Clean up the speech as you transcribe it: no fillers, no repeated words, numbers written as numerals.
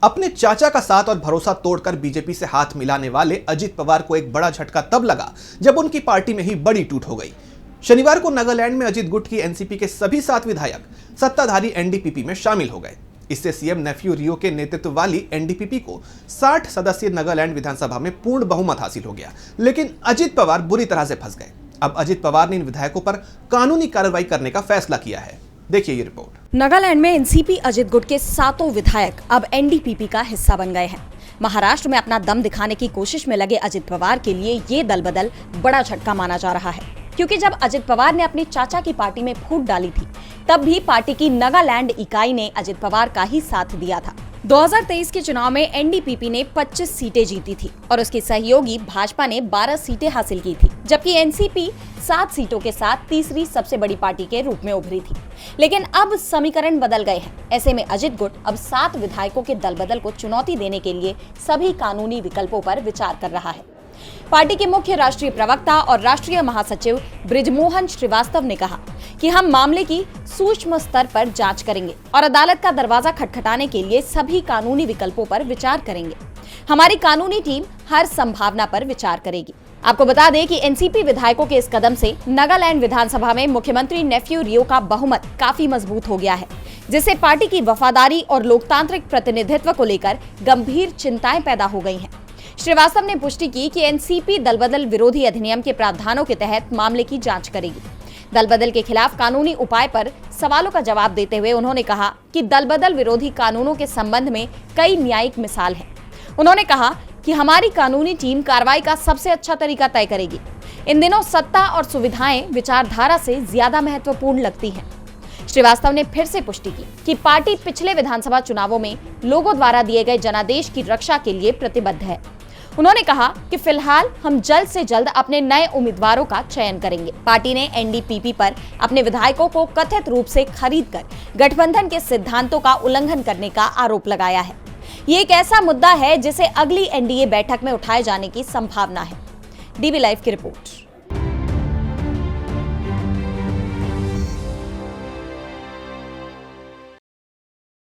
अपने चाचा का साथ और भरोसा तोड़कर बीजेपी से हाथ मिलाने वाले अजित पवार को एक बड़ा झटका तब लगा जब उनकी पार्टी में ही बड़ी टूट हो गई। शनिवार को नागालैंड में अजित गुट की एनसीपी के सभी 7 विधायक सत्ताधारी एनडीपीपी में शामिल हो गए। इससे सीएम नेफ्यू रियो के नेतृत्व वाली एनडीपीपी को 60 सदस्यीय नागालैंड विधानसभा में पूर्ण बहुमत हासिल हो गया, लेकिन अजित पवार बुरी तरह से फंस गए। अब अजित पवार ने इन विधायकों पर कानूनी कार्रवाई करने का फैसला किया है। देखिए ये रिपोर्ट। नागालैंड में एनसीपी अजित गुट के 7 विधायक अब एनडीपीपी का हिस्सा बन गए हैं। महाराष्ट्र में अपना दम दिखाने की कोशिश में लगे अजित पवार के लिए ये दल बदल बड़ा झटका माना जा रहा है, क्योंकि जब अजित पवार ने अपनी चाचा की पार्टी में फूट डाली थी, तब भी पार्टी की नागालैंड इकाई ने अजित पवार का ही साथ दिया था। 2023 के चुनाव में एनडीपीपी ने 25 सीटें जीती थी और उसकी सहयोगी भाजपा ने 12 सीटें हासिल की थी, जबकि एनसीपी 7 सीटों के साथ तीसरी सबसे बड़ी पार्टी के रूप में उभरी थी। लेकिन अब समीकरण बदल गए हैं। ऐसे में अजित गुट अब 7 विधायकों के दल बदल को चुनौती देने के लिए सभी कानूनी विकल्पों पर विचार कर रहा है। पार्टी के मुख्य राष्ट्रीय प्रवक्ता और राष्ट्रीय महासचिव बृजमोहन श्रीवास्तव ने कहा कि हम मामले की सूक्ष्म स्तर पर जांच करेंगे और अदालत का दरवाजा खटखटाने के लिए सभी कानूनी विकल्पों पर विचार करेंगे। हमारी कानूनी टीम हर संभावना पर विचार करेगी। आपको बता दें कि एनसीपी विधायकों के इस कदम से नागालैंड विधानसभा में मुख्यमंत्री नेफ्यू रियो का बहुमत काफी मजबूत हो गया है, जिससे पार्टी की वफादारी और लोकतांत्रिक प्रतिनिधित्व को लेकर गंभीर चिंताएं पैदा हो गई हैं। श्रीवास्तव ने पुष्टि की कि एनसीपी दलबदल विरोधी अधिनियम के प्रावधानों के तहत मामले की जांच करेगी। दलबदल के खिलाफ कानूनी उपाय पर सवालों का जवाब देते हुए उन्होंने कहा कि दलबदल विरोधी कानूनों के संबंध में कई न्यायिक मिसाल हैं। उन्होंने कहा कि हमारी कानूनी टीम कार्रवाई का सबसे अच्छा तरीका तय करेगी। इन दिनों सत्ता और सुविधाएं विचारधारा से ज्यादा महत्वपूर्ण लगती हैं। श्रीवास्तव ने फिर से पुष्टि की कि पार्टी पिछले विधानसभा चुनावों में लोगों द्वारा दिए गए जनादेश की रक्षा के लिए प्रतिबद्ध है। उन्होंने कहा कि फिलहाल हम जल्द से जल्द अपने नए उम्मीदवारों का चयन करेंगे। पार्टी ने एनडीपीपी पर अपने विधायकों को कथित रूप से खरीदकर गठबंधन के सिद्धांतों का उल्लंघन करने का आरोप लगाया है। ये एक ऐसा मुद्दा है जिसे अगली एनडीए बैठक में उठाए जाने की संभावना है। डीबी लाइव की रिपोर्ट।